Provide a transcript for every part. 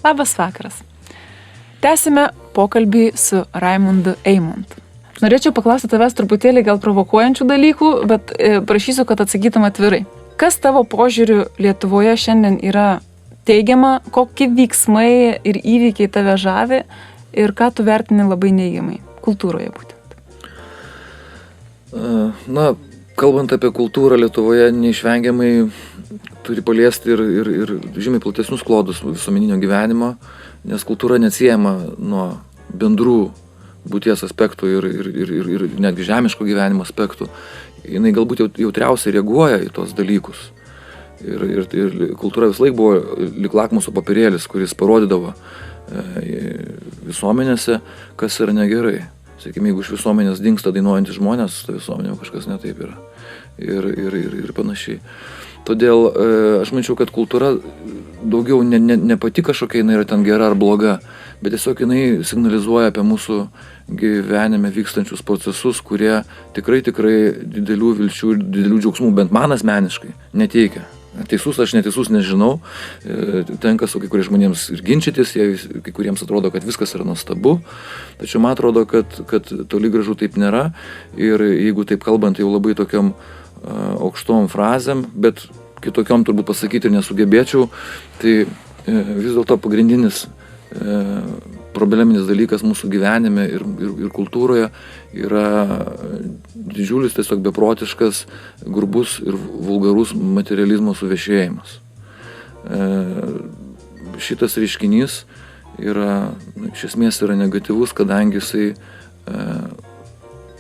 Labas vakaras. Tęsime pokalbį su Raimundu Eimontu. Norėčiau paklausti tavęs truputėlį gal provokuojančių dalykų, bet prašysiu, kad atsakytum atvirai. Kas tavo požiūriu Lietuvoje šiandien yra teigiama, kokie veiksmai ir įvykiai tave žavi ir ką tu vertini labai neigiamai kultūroje būtent? Na, kalbant apie kultūrą Lietuvoje, neišvengiamai turi paliesti ir žymiai platesnius klodus visuomeninio gyvenimo, nes kultūra neatsiejama nuo bendrų būties aspektų ir netgi žemiško gyvenimo aspektų. Jinai galbūt jautriausiai reaguoja į tos dalykus. Ir kultūra vis laik buvo lyg lakmuso papirėlis, kuris parodydavo visuomenėse, kas yra negerai. Sakykime, jeigu iš visuomenės dingsta dainuojantys žmonės, tai visuomenė kažkas netaip yra. Ir panašiai. Todėl aš manyčiau, kad kultūra daugiau ne pati kažkokia jinai yra ten gera ar bloga, bet tiesiog jinai signalizuoja apie mūsų gyvenime vykstančius procesus, kurie tikrai didelių vilčių ir didelių džiaugsmų, bent man asmeniškai, neteikia. Teisus aš neteisus nežinau, tenka su kai kuriais žmonėms ir ginčytis, kai kuriems atrodo, kad viskas yra nuostabu, tačiau man atrodo, kad toli gražu taip nėra ir jeigu taip kalbant jau labai tokiam aukštom frazėm, bet kitokiom turbūt pasakyti ir nesugebėčiau, tai vis dėlto pagrindinis probleminis dalykas mūsų gyvenime ir kultūroje yra didžiulis, tiesiog beprotiškas, grubus ir vulgarus materializmo suvešėjimas. Šitas reiškinys yra, iš esmės yra negatyvus, kadangi jisai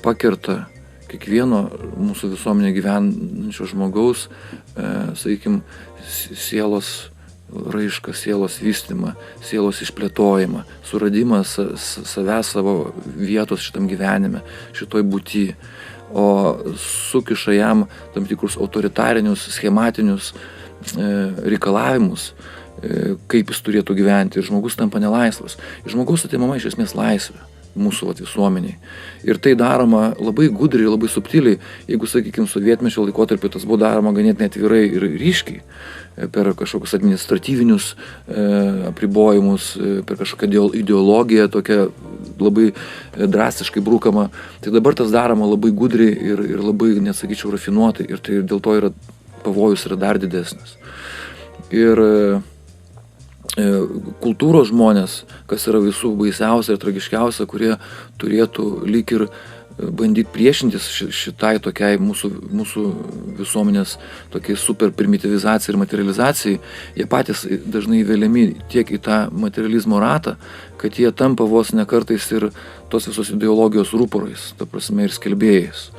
pakerta kiekvieno mūsų visuomenė gyvenančio žmogaus, sakykime, sielos raišką, sielos vystymą, sielos išplėtojimą, suradimą savęs, savo vietos šitam gyvenime, šitoj būty, o sukiša jam tam tikrus autoritarinius, schematinius reikalavimus, kaip jis turėtų gyventi, ir žmogus tampa nelaisvas. Ir žmogus atimama iš esmės laisvė mūsų visuomeniai. Ir tai daroma labai gudriai, labai subtiliai, jeigu, sakykime, sovietmečio laikotarpiu tas buvo daroma ganėtinai atvirai ir ryškiai, per kažkokius administratyvinius apribojimus, per kažkokią ideologiją tokią labai drastiškai brūkama. Tai dabar tas daroma labai gudriai ir labai, nesakyčiau, rafinuotai, ir tai dėl to yra pavojus yra dar didesnis. Ir kultūros žmonės, kas yra visų baisiausia ir tragiškiausia, kurie turėtų lyg ir bandyti priešintis šitai tokiai mūsų visuomenės tokiai super primitivizacijai ir materializacijai, jie patys dažnai įveliami tiek į tą materializmo ratą, kad jie tampa vos ne kartais ir tos visos ideologijos rūporais, ta prasme ir skelbėjais.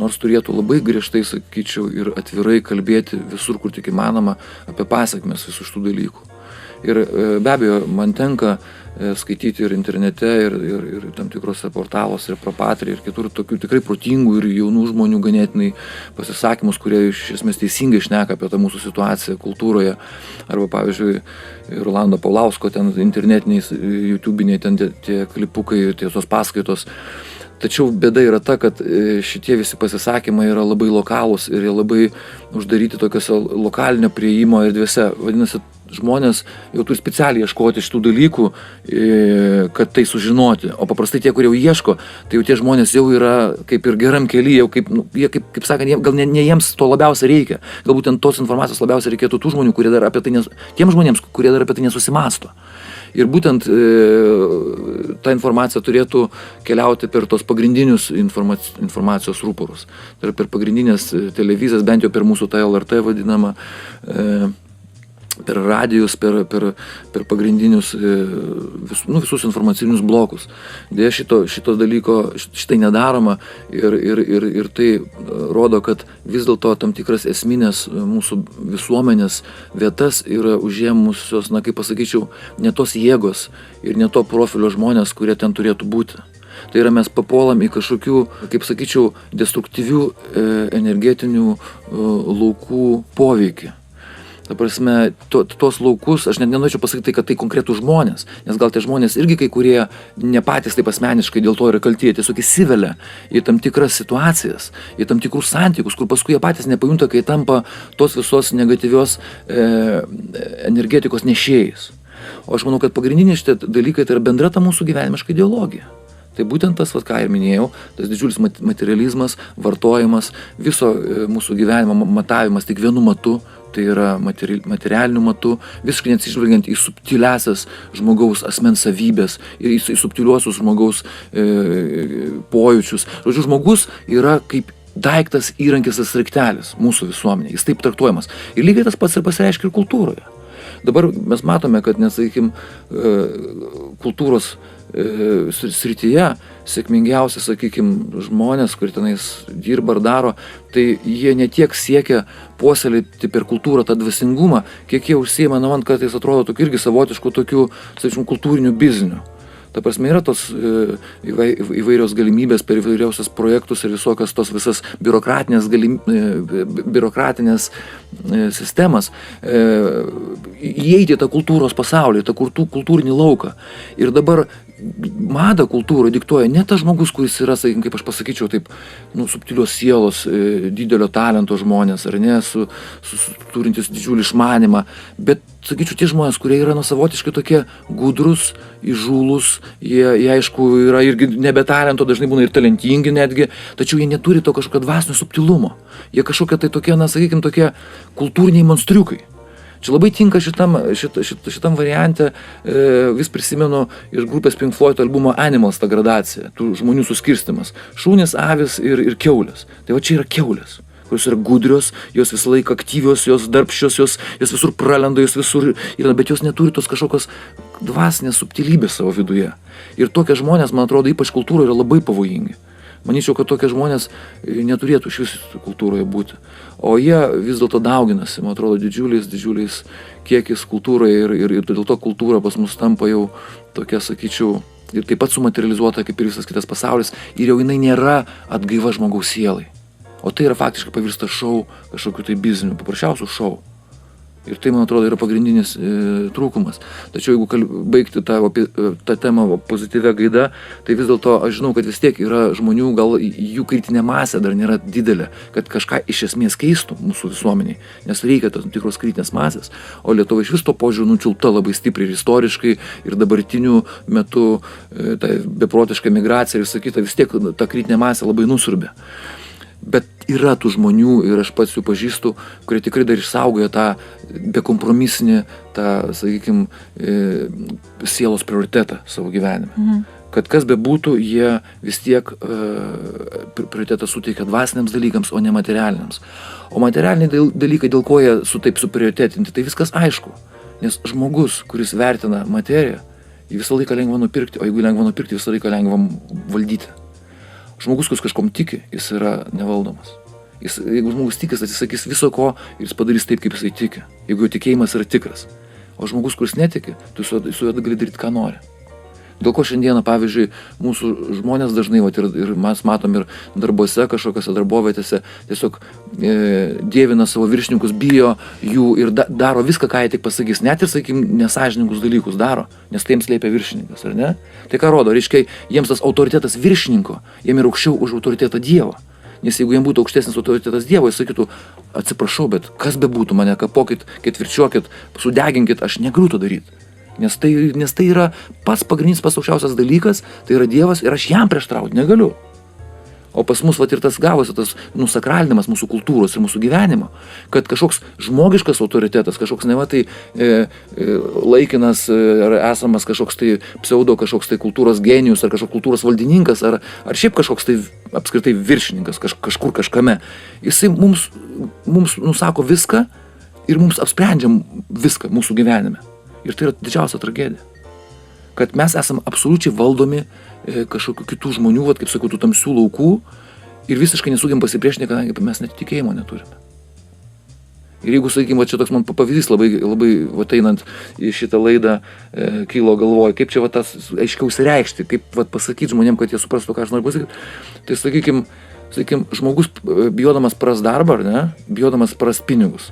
Nors turėtų labai griežtai, sakyčiau, ir atvirai kalbėti visur, kur tik įmanoma, apie pasekmes visų šitų dalykų. Ir be abejo, man tenka skaityti ir internete, ir tam tikrose portaluose, ir Propatry, ir kitur tokių tikrai protingų ir jaunų žmonių ganėtinai pasisakymus, kurie iš esmės teisingai šneka apie tą mūsų situaciją kultūroje. Arba, pavyzdžiui, Rolando Paulausko ten internetiniai, YouTube'iniai ten tie klipukai, tos paskaitos. Tačiau bėda yra ta, kad šitie visi pasisakymai yra labai lokalūs ir jie labai uždaryti tokiose lokalinio prieimo erdvėse. Vadinasi, žmonės jau turi specialiai ieškoti šitų dalykų, kad tai sužinoti. O paprastai tie, kurie jau ieško, tai jau tie žmonės jau yra kaip ir geram kely, jau jie kaip sakant, gal ne jiems to labiausiai reikia. Galbūt tos informacijos labiausiai reikėtų tų žmonių, kurie dar apie tai tiems žmonėms, kurie dar apie tai nesusimasto. Ir būtent ta informacija turėtų keliauti per tos pagrindinius informacijos rūporus. Tai yra per pagrindinės televizijas, bent jau per mūsų tą LRT vadinamą, per radijus, per pagrindinius visus informacinius blokus. Deja, šito dalyko šitai nedaroma ir tai rodo, kad vis dėlto tam tikras esminės mūsų visuomenės vietas yra užėmusios, kaip pasakyčiau, ne tos jėgos ir ne to profilio žmonės, kurie ten turėtų būti. Tai yra mes papuolam į kažkokių, kaip sakyčiau, destruktyvių energetinių laukų poveikį. Ta prasme, tos laukus, aš net nenorėčiau pasakyti, kad tai konkretų žmonės, nes gal tie žmonės irgi kai kurie ne patys taip asmeniškai dėl to yra kalti, jie tiesiog įsivelia į tam tikras situacijas, į tam tikrus santykius, kur paskui jie patys nepajunta, kai tampa tos visos negatyvios energetikos nešėjais. O aš manau, kad pagrindiniai šitie dalykai tai yra bendra ta mūsų gyvenimiška ideologija. Tai būtent tas, ką ir minėjau, tas didžiulis materializmas, vartojimas, viso mūsų gyvenimo matavimas tik vienu matu, tai yra materialiniu matu, visiškai neatsižvelgiant į subtiliasias žmogaus asmens savybės ir į subtiliuosius žmogaus pojūčius. Žodžiu, žmogus yra kaip daiktas, įrankis, tas sraigtelis mūsų visuomenė, jis taip traktuojamas. Ir lygiai tas pats ir pasireiškia ir kultūroje. Dabar mes matome, kad, nesakykim, kultūros srityje sėkmingiausi, sakykim, žmonės, kurie tenais dirba ar daro, tai jie ne tiek siekia puoselėti per kultūrą tą dvasingumą, kiek jie užsiima, man kartais atrodo tokiu irgi savotišku tokiu, sakykim, kultūriniu bizniu. Ta prasme, yra tos įvairios galimybės per įvairiausias projektus ir visokios tos visas biurokratinės sistemas įeiti į tą kultūros pasaulį, tą kultūrinį lauką. Ir dabar madą kultūrą diktuoja ne tas žmogus, kuris yra, sakykim, kaip aš pasakyčiau, taip, subtilios sielos, didelio talento žmonės, ar ne, turintis didžiulį išmanimą, bet, sakyčiau, tie žmonės, kurie yra savotiškai tokie gudrus, įžūlus, jie aišku yra irgi nebe talento, dažnai būna ir talentingi netgi, tačiau jie neturi to kažkokio dvasinio subtilumo. Jie kažkokie tai tokie, sakykim, tokie kultūriniai monstriukai. Čia labai tinka šitam variante, vis prisimenu iš grupės Pink Floyd albumo Animals ta gradacija, tų žmonių suskirstimas. Šunys, avis ir kiaulės. Tai va čia yra kiaulės, kurios yra gudrios, jos visą laiką aktyvios, jos darbščios, jos visur pralenda, jos visur yra, bet jos neturi tos kažkokios dvasinės subtilybės savo viduje. Ir tokie žmonės, man atrodo, ypač kultūroje yra labai pavojingi. Manyčiau, kad tokie žmonės neturėtų iš vis kultūroje būti. O jie vis dėlto dauginasi, man atrodo, didžiuliais kiekis kultūroje ir dėl to kultūra pas mus tampa jau tokia, sakyčiau, ir taip pat sumaterializuota kaip ir visas kitas pasaulis ir jau jinai nėra atgaiva žmogaus sielai. O tai yra faktiškai pavirsta šou, kažkokiu tai bizniu, paprasčiausių šou. Ir tai, man atrodo, yra pagrindinis trūkumas. Tačiau jeigu baigti tą temą pozityvę gaidą, tai vis dėlto aš žinau, kad vis tiek yra žmonių, gal jų kritinė masė dar nėra didelė, kad kažką iš esmės keistų mūsų visuomeniai, nes reikia tam tikros kritinės masės. O Lietuva iš vis to požiūriu nučiulpta labai stipriai ir istoriškai, ir dabartiniu metu ta beprotiška migracija ir visa kita, vis tiek ta kritinė masė labai nusiurbė. Bet yra tų žmonių, ir aš pats jų pažįstu, kurie tikrai dar išsaugoja tą bekompromisinį, tą, sakykime, sielos prioritetą savo gyvenime. Kad kas bebūtų, jie vis tiek prioritetą suteikia dvasiniams dalykams, o ne materialiniams. O materialiniai dalykai, dėl ko jie taip suprioritetinti, tai viskas aišku. Nes žmogus, kuris vertina materiją, jį visą laiką lengva nupirkti, o jeigu lengva nupirkti, visą laiką lengva valdyti. Žmogus, kuris kažkom tiki, jis yra nevaldomas. Jeigu žmogus tikis, atsisakys viso ko ir jis padarys taip, kaip jisai tiki. Jeigu jo tikėjimas yra tikras. O žmogus, kuris netiki, tu su juo gali daryti, ką nori. Dėl ko šiandieną, pavyzdžiui, mūsų žmonės dažnai, ir mes matom ir darbuose, kažkokiose darbovietėse, tiesiog dievina savo viršininkus, bijo jų ir daro viską, ką jie tik pasakys. Net ir, sakykim, nesąžiningus dalykus daro, nes tai jiems liepia viršininkas, ar ne? Tai ką rodo, reiškia, jiems tas autoritetas viršininko, jiems yra aukščiau už autoritetą Dievo. Nes jeigu jiems būtų aukštesnis autoritetas Dievo, jis sakytų, atsiprašau, bet kas bebūtų, mane kapokit, ketvirčiuokit, sudeginkit, aš negaliu to daryti. Nes tai yra pats pagrindinis, pats aukščiausias dalykas, tai yra Dievas ir aš jam prieštarauti negaliu. O pas mus ir tas gavosi, tas nusakralinimas mūsų kultūros ir mūsų gyvenimo, kad kažkoks žmogiškas autoritetas, kažkoks laikinas ar esamas kažkoks tai pseudo, kažkoks tai kultūros genijus ar kažkoks kultūros valdininkas ar šiaip kažkoks tai apskritai viršininkas kažkur kažkame, jisai mums nusako viską ir mums apsprendžia viską mūsų gyvenime. Ir tai yra didžiausia tragedija. Kad mes esam absoliučiai valdomi kažkokių kitų žmonių, kaip sakau, tų tamsių laukų ir visiškai nesugebam pasipriešinti, kadangi mes net tikėjimo neturime. Ir jeigu, sakykime, čia toks man pavyzdys labai einant į šitą laidą kilo galvoje, kaip čia tas aiškiau išsireikšti, kaip pasakyti žmonėm, kad jie suprastų, ką aš noriu pasakyti. Tai sakykime, žmogus bijodamas praras darbą, ar ne, bijodamas praras pinigus.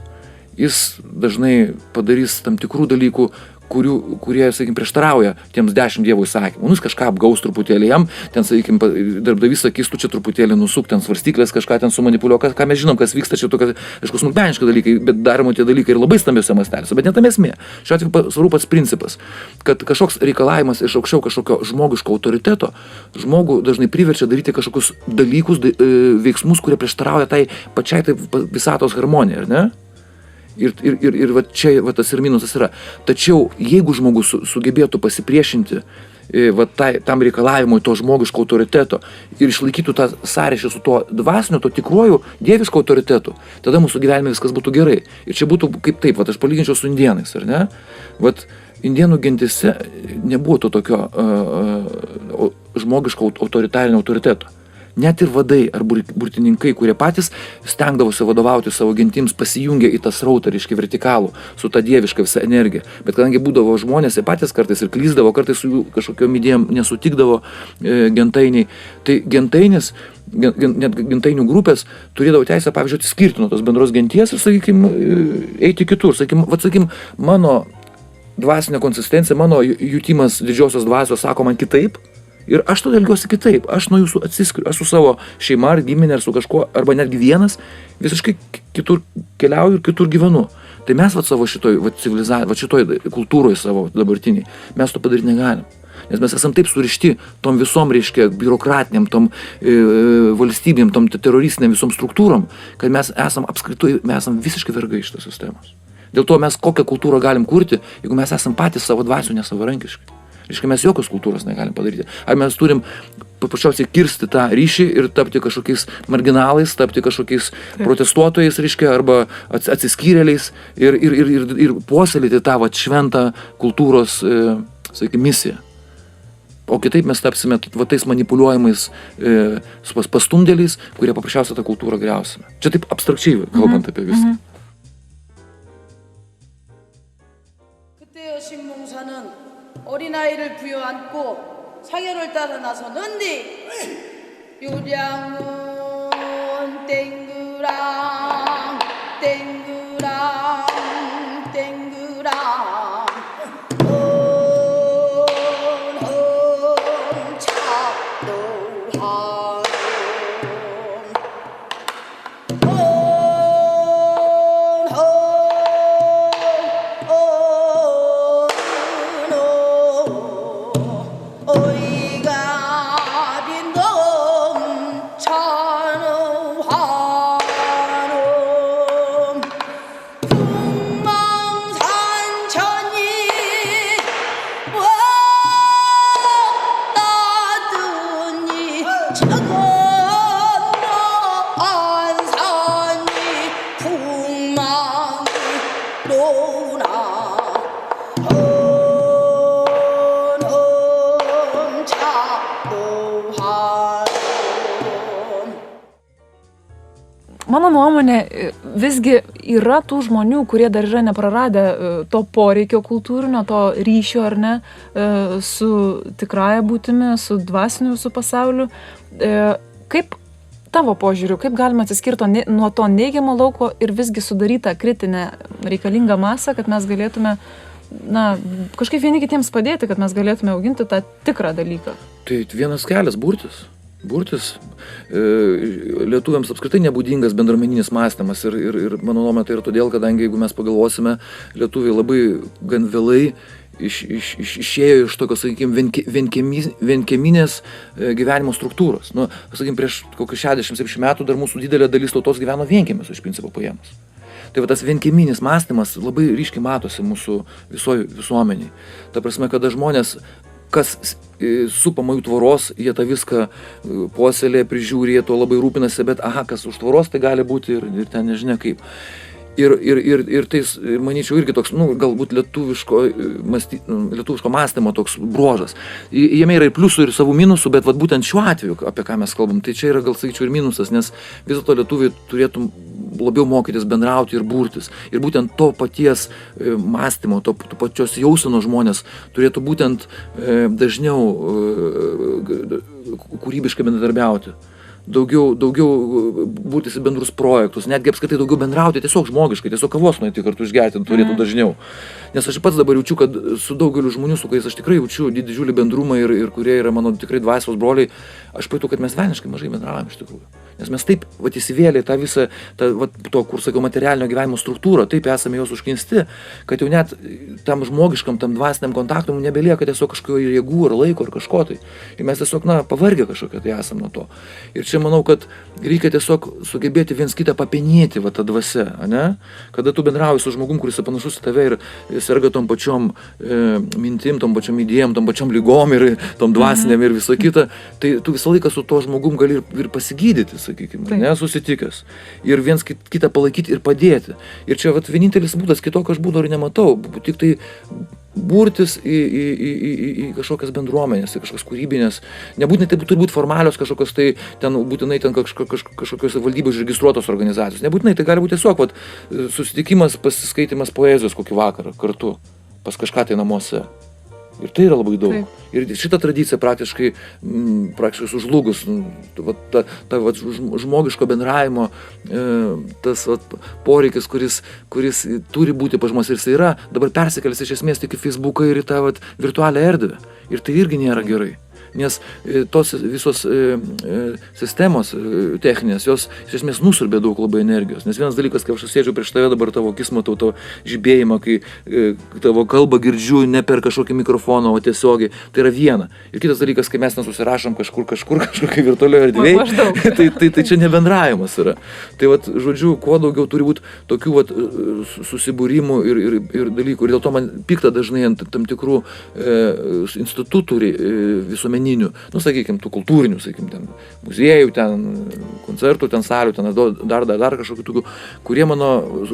Jis dažnai padarys tam tikrų dalykų, kurie, sakykime, prieštarauja tiems 10 Dievo įsakymų. Nu, jis kažką apgaus truputėlį jam, ten, sakykime, darbdavys sakys, tu čia truputėlį nusuk, ten svarstyklės kažką ten sumanipuliuoja, ką mes žinom, kas vyksta, čia tokie, aišku, smulkmeniški dalykai, bet daroma tie dalykai ir labai stambiuose masteliuose, bet ne tam esmė. Šiuo atveju svarbu pats principas, kad kažkoks reikalavimas iš aukščiau kažkokio žmogiško autoriteto žmogų dažnai priverčia daryti kažkokius dalykus, veiksmus, kurie prieštarauja tai pačiai tai visatos harmonijai, ar ne? Ir va čia va tas ir minusas yra. Tačiau jeigu žmogus sugebėtų pasipriešinti tam reikalavimui to žmogiško autoriteto ir išlaikytų tą sąryšį su tuo dvasiniu, to tikruoju dievišku autoritetu, tada mūsų gyvenime viskas būtų gerai. Ir čia būtų kaip taip, aš palyginčiau su indėnais, ar ne? Indėnų gentise nebuvo to tokio žmogiško autoritarinio autoriteto. Net ir vadai ar burtininkai, kurie patys stengdavosi vadovauti savo gentims, pasijungė į tą srautą, reiškia vertikalų, su tą dievišką visą energiją. Bet kadangi būdavo žmonės, jie patys kartais ir klyzdavo, kartais su jų kažkokiom idėjom nesutikdavo gentainiai, tai gentainis, net gentainių grupės turėdavo teisę, pavyzdžiui, atsiskirti nuo tos bendros genties ir, sakykime, eiti kitur. Sakykime, mano dvasinė konsistencija, mano jutimas didžiosios dvasios sako man kitaip, ir aš tada elgiuosi kitaip, aš nuo jūsų atsiskiriu, aš su savo šeima ar giminė ar su kažkuo, arba netgi vienas, visiškai kitur keliauju ir kitur gyvenu. Tai mes savo šitoj civilizacijoj, šitoj kultūroje savo dabartiniai, mes to padaryti negalim. Nes mes esam taip surišti tom visom, reiškia, biurokratiniam, tom valstybėm, tom teroristiniam visom struktūrom, kad mes esam apskritai, mes esam visiškai vergai šitos sistemos. Dėl to mes kokią kultūrą galim kurti, jeigu mes esam patys savo dvasių nesavarankiškai. Reiškia, mes jokios kultūros negalim padaryti. Ar mes turim paprasčiausiai kirsti tą ryšį ir tapti kažkokiais marginalais, tapti kažkokiais protestuotojais, reiškia, arba atsiskyrėliais ir puoselėti tą šventą kultūros, sakykime, misiją. O kitaip mes tapsime tais manipuliuojamais pastumdėliais, kurie paprasčiausiai tą kultūrą griausime. Čia taip abstrakčiai kalbant apie viską. 그때의 신봉사는 어린아이를 부여안고 상여를 따라 나서는 뒤 요량은 땡그랑 땡그랑 땡그랑 Mano nuomonė, visgi yra tų žmonių, kurie dar yra nepraradę to poreikio kultūrinio, to ryšio, ar ne, su tikrąja būtimi, su dvasiniu visų pasauliu. Kaip tavo požiūriu, kaip galima atsiskirti nuo to neigiamo lauko ir visgi sudarytą kritinę reikalingą masą, kad mes galėtume kažkaip vieni kitiems padėti, kad mes galėtume auginti tą tikrą dalyką? Tai vienas kelias - burtis. Lietuviams apskritai nebūdingas bendruomeninis mąstymas ir mano nuomonė tai yra todėl, kadangi jeigu mes pagalvosime, lietuviai labai gan vėlai išėjo iš tokios, sakykime, vienkieminės gyvenimo struktūros. Sakykime, prieš kokius 60-70 metų dar mūsų didelė dalis tautos gyveno vienkiemis, iš principo paėmus. Tai tas vienkieminis mąstymas labai ryškiai matosi mūsų visuomeniai. Ta prasme, kada žmonės kas supama jų tvoros, jie tą viską puoselėja, prižiūri, jie to labai rūpinasi, bet kas už tvoros tai gali būti ir ten nežinia kaip. Ir tai, manyčiau, irgi toks, galbūt lietuviško mąstymo toks bruožas. Jame yra ir pliusų, ir savų minusų, bet būtent šiuo atveju, apie ką mes kalbam, tai čia yra, gal sakyčiau, ir minusas, nes vis dėlto lietuviai turėtų labiau mokytis bendrauti ir burtis. Ir būtent to paties mąstymo, to pačios jausenos žmonės turėtų būtent dažniau kūrybiškai bendradarbiauti. daugiau būtis į bendrus projektus, netgi apskritai daugiau bendrauti, tiesiog žmogiškai, tiesiog kavos nueiti kartu išgerti turėtų dažniau. Nes aš pats dabar jaučiu, kad su daugeliu žmonių, su kuriais aš tikrai jaučiu didžiulį bendrumą ir kurie yra mano tikrai dvasios broliai, aš pajutau, kad mes velniškai mažai bendraujam iš tikrųjų. Nes mes taip įsivėlė tą visą, to, kur sakiau, materialinio gyvenimo struktūrą, taip esame jos užknisti, kad jau net tam žmogiškam, tam dvasiniam kontaktum nebelieka tiesiog kažkokio jėgų ar laiko ar kažko tai. Ir mes tiesiog, pavargę kažkokie tai esam nuo to. Ir čia manau, kad reikia tiesiog sugebėti viens kitą papenėti, tą dvasią, ne? Kada tu bendrauji su žmogum, kuris panašus į tave ir serga tom pačiom mintim, tom pačiom idėjom, tom pačiom lygom ir tom dvasiniam ir viso kita, tai tu visą laiką su to žmogum gali ir pasigydyti, sakykime, ne, susitikęs. Ir viens kitą palaikyti ir padėti. Ir čia vienintelis būdas, kitokio aš būdo ir nematau, tik tai burtis į kažkokias bendruomenės, į kažkokias kūrybinės, nebūtinai tai turi būti formalios kažkokios, tai ten būtinai ten kažkokios valdybos registruotos organizacijos, nebūtinai tai gali būti tiesiog susitikimas, pasiskaitimas poezijos kokį vakarą kartu, pas kažką tai namuose. Ir tai yra labai daug. Taip. Ir šitą tradiciją praktiškai sužlugus, žmogiško bendravimo, tas poreikis, kuris turi būti pažymos ir jis yra, dabar persikėlęs iš esmės tik į Facebooką ir į tą virtualią erdvę. Ir tai irgi nėra gerai. Nes tos visos sistemos techninės, jos iš esmės nusiurbė daug labai energijos. Nes vienas dalykas, kai aš sėdžiu prieš tave, dabar tavo akis matau, tavo žibėjimą, kai tavo kalbą girdžiu ne per kažkokį mikrofoną, o tiesiogiai, tai yra viena. Ir kitas dalykas, kai mes nesusirašom kažkokiai virtualioje erdvėje, tai čia nebendravimas yra. Tai žodžiu, kuo daugiau turi būti tokių susibūrimų ir dalykų. Ir dėl to man pikta dažnai ant tam tikrų institutų visuomeninių, sakykime, tų kultūrinių, sakykime, ten muziejų, ten koncertų, ten salių, ten dar kažkokių tokių, kurie mano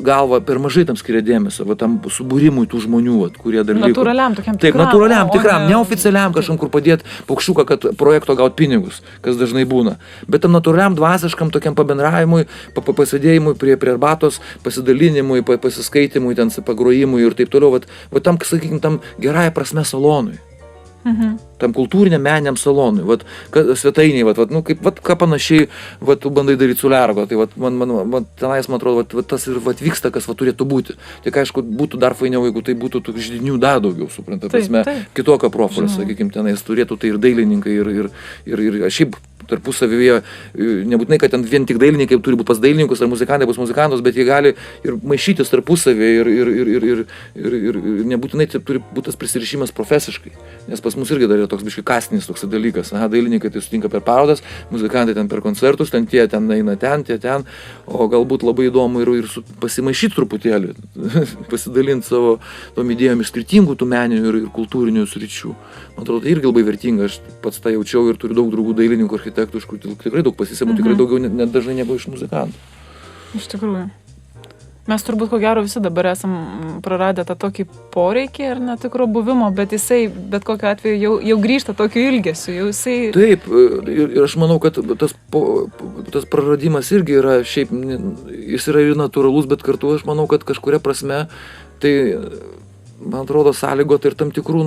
galva per mažai tam skiria dėmesio, tam subūrimui tų žmonių, kurie dar liko. Natūraliam tokiam tikram. Taip, natūraliam, tikram, neoficialiam kažkam, kur padėti paukščiuką, kad projekto gaut pinigus, kas dažnai būna. Bet tam natūraliam, dvasiškam tokiam pabendravimui, pasėdėjimui prie arbatos, pasidalinimui, pasiskaitimui, ten pagrojimui ir taip toliau, tam, sakykime, tam gerąją prasme salonui. Tam kultūriniam meniniam salonui, svetainiai, ką panašiai, tu bandai daryti su Lergo, tai man tenais, man atrodo, tas ir vyksta, kas turėtų būti. Tik aišku, būtų dar fainiau, jeigu tai būtų tų židinių dar daugiau, supranta, prasme, kitokio profilio, sakykime, tenais turėtų tai ir dailininkai, ir šiaip tarpusavyje, nebūtinai, kad ten vien tik dailininkai turi būti pas dailininkus ar muzikantai bus muzikantus, bet jie gali ir maišytis tarpusavyje ir nebūtinai turi būti tas prisirišimas profesiškai, nes pas mus irgi dar yra toks biškai kastinis toks dalykas. Dailininkai tai sutinka per parodas, muzikantai ten per koncertus, ten eina ten, o galbūt labai įdomu ir pasimaišyti truputėlį, pasidalinti savo tom idėjom iš skirtingų tų meninių ir kultūrinių sričių. Man atrodo, tai irgi labai vertinga, aš pats tą jaučiau ir turiu daug draugų dailininkų, architektų, iš kur tikrai daug pasisėmų, tikrai daugiau net dažnai negu iš muzikantų. Iš tikrųjų. Mes turbūt, ko gero, visi dabar esam praradę tą tokį poreikį ar netikro buvimo, bet jisai, bet kokiu atveju, jau grįžta tokiu ilgesiu. Taip, ir aš manau, kad tas praradimas irgi yra šiaip, jis yra ir natūralus, bet kartu aš manau, kad kažkuria prasme, tai, man atrodo, sąlygota ir tam tikrų,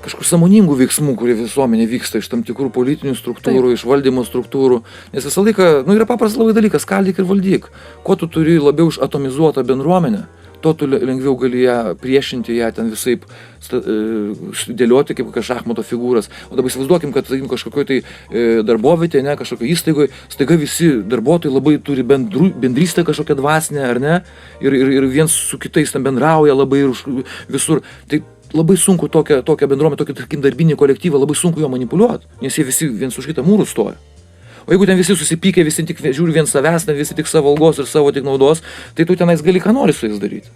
kažkur sąmoningų veiksmų, kurie visuomenė vyksta iš tam tikrų politinių struktūrų, iš valdymo struktūrų. Nes visą laiką, yra paprastas labai dalykas, skaldyk ir valdyk. Kuo tu turi labiau išatomizuotą bendruomenę, to tu lengviau gali ją priešinti, ją ten visaip dėlioti kaip kokias šachmato figūras. O dabar įsivaizduokim, kad kažkokioj tai darbovietėje, kažkokio įstaigoje, staiga visi darbuotojai labai turi bendrystę kažkokią dvasinę, ar ne? Ir viens su kitais ten bendrauja labai visur. Tai labai sunku tokią bendruomenę, tokį, tarkim, darbinį kolektyvą, labai sunku jo manipuliuoti, nes jie visi viens už kitą mūrų stoja. O jeigu ten visi susipykę, visi tik žiūri vien savęs, visi tik savo algos ir savo tik naudos, tai tu tenais gali ką nori su jais daryti.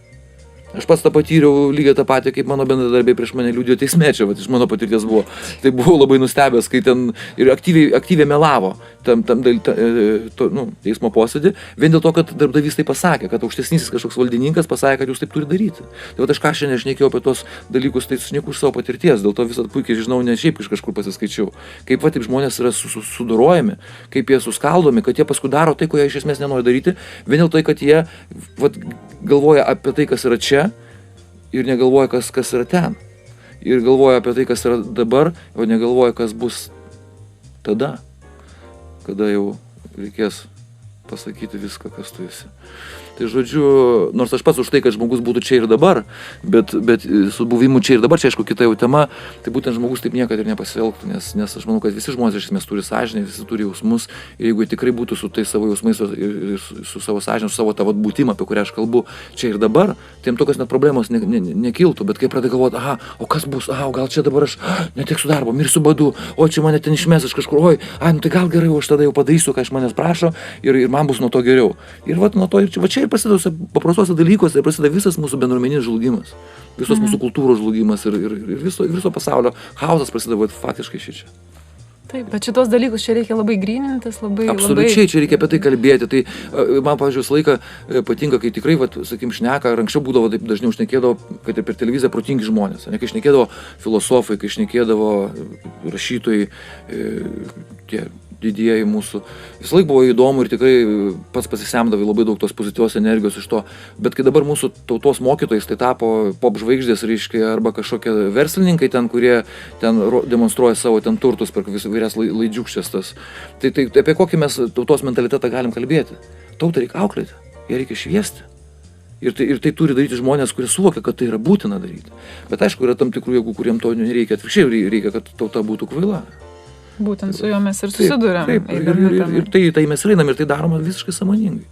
Aš pats tą patyriau lygiai tą patį, kaip mano bendradarbiai prieš mane liudijo teisme, čia iš mano patirties buvo. Tai buvau labai nustebęs, kai ten ir aktyviai melavo teismo posėdį, vien dėl to, kad darbdavys tai pasakė, kad aukštesnysis kažkoks valdininkas pasakė, kad jūs taip turi daryti. Tai aš ką šiandien šnekėjau apie tos dalykus, tai šneku iš savo patirties, dėl to visą puikiai žinau, ne šiaip iš kažkur pasiskaičiau. Kaip taip žmonės yra sudorojami, kaip jie suskaldomi, kad jie paskui daro tai, ko jie iš esmės nenori daryti, vien dėl to, kad jie galvoja apie tai, kas yra čia ir negalvoja, kas yra ten. Ir galvoja apie tai, kas yra dabar, o negalvoja, kas bus tada. kada jau reikės pasakyti viską, kas tu esi. Tai žodžiu, nors aš pats už tai, kad žmogus būtų čia ir dabar, bet su buvimu čia ir dabar, čia aišku kita jau tema, tai būtent žmogus taip niekada ir nepasielgtų, nes aš manau, kad visi žmonės iš esmės turi sąžinę, visi turi jausmus ir jeigu tikrai būtų su tais savo jausmais ir su savo sąžinė, su savo tavo būtimą, apie kurią aš kalbu čia ir dabar, tai jiems tokios net problemos nekiltų, bet kai pradeda galvoti, o kas bus, o gal čia dabar aš neteksiu darbo, mirsiu badu, o čia mane ten išmes aš kažkur, oi, nu tai gal gerai, o aš tada jau padarysiu, ką iš manęs prašo ir man bus nuo to geriau. Ir nuo to čia ir prasideda paprastuose dalykuose, ir prasideda visas mūsų bendruomeninis žlugimas, visos mūsų kultūros žlugimas ir viso pasaulio chaosas prasideda faktiškai šičia. Taip, bet šitos dalykus čia reikia labai grynintis, labai... Absoliučiai, čia reikia apie tai kalbėti. Tai man, pavyzdžiui, visą laiką patinka, kai tikrai, sakykim, šneka, ar anksčiau būdavo, taip dažniau šnekėdavo, kad ir per televiziją protingi žmonės, ne, kai šnekėdavo filosofai, kai šnekėdavo rašytojai, tie didieji mūsų. Visą laiką buvo įdomu ir tikrai pats pasisemdavai labai daug tos pozityvios energijos iš to. Bet kai dabar mūsų tautos mokytojais tai tapo pop žvaigždės, reiškia, arba kažkokie verslininkai ten, kurie ten demonstruoja savo ten turtus per vairias laidžiukščias tas. Tai apie kokį mes tautos mentalitetą galim kalbėti? Tautą reikia auklėti, ją reikia šviesti. Ir tai turi daryti žmonės, kurie suvokia, kad tai yra būtina daryti. Bet aišku, yra tam tikrų jėgų, kuriem to nereikia. Atvirkščiai reikia, kad tauta būtų kvaila. Būtent su juo mes ir susiduriam. Taip, ir tai mes einam ir tai daroma visiškai sąmoningai.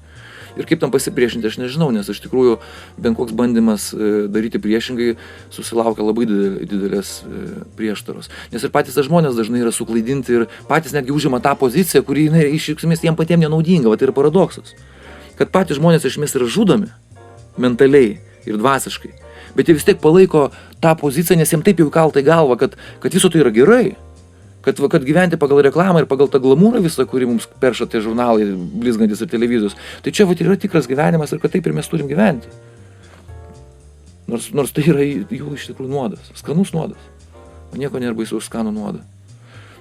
Ir kaip tam pasipriešinti, aš nežinau, nes iš tikrųjų bent koks bandymas daryti priešingai susilaukia labai didelės prieštaros. Nes ir patys žmonės dažnai yra suklaidinti ir patys netgi užima tą poziciją, kuri iš esmės jiems patiems nenaudinga. Tai yra paradoksas. Kad patys žmonės iš esmės yra žudomi mentaliai ir dvasiškai. Bet jie vis tiek palaiko tą poziciją, nes jiems taip jau įkalta į galvą, kad viso tai yra gerai. Kad gyventi pagal reklamą ir pagal tą glamūrą visą, kurį mums perša tie žurnalai, blizgantis ir televizijos, tai čia yra tikras gyvenimas ir kad taip ir mes turim gyventi. Nors tai yra jų iš tikrųjų nuodas, skanus nuodas. O nieko nėra baisu už skanų nuodą.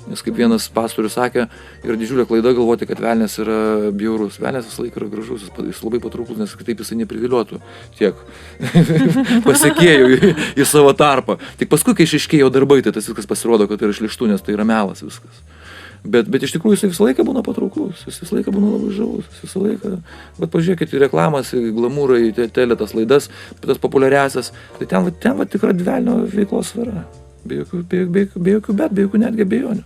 Nes kaip vienas pastorius sakė, yra didžiulė klaida galvoti, kad velnias yra bjaurus. Velnias visą laiką yra gražus, jis labai patrauklus, nes kitaip jisai nepriviliotų tiek pasekėjų į savo tarpą. Tik paskui, kai išaiškėjo darbai, tai tas viskas pasirodo, kad tai yra šlykštu, nes tai yra melas viskas. Bet iš tikrųjų jisai visą laiką būna patrauklus, jis visą laiką būna labai žavus, visą laiką. Bet pažiūrėkit į reklamas, į glamūrą, į teletas laidas, tas populiariasias, tai ten tikra velnio veiklos sfera. Be jokių netgi abejonių.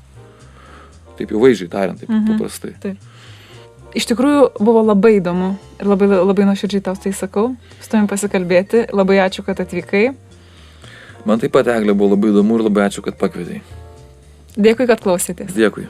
Taip jau vaizdžiai tariant, taip paprastai. Taip. Iš tikrųjų buvo labai įdomu ir labai nuoširdžiai tau tai sakau. Su tavim pasikalbėti. Labai ačiū, kad atvykai. Man taip pat, Eglė, buvo labai įdomu ir labai ačiū, kad pakvietei. Dėkui, kad klausėtės. Dėkui.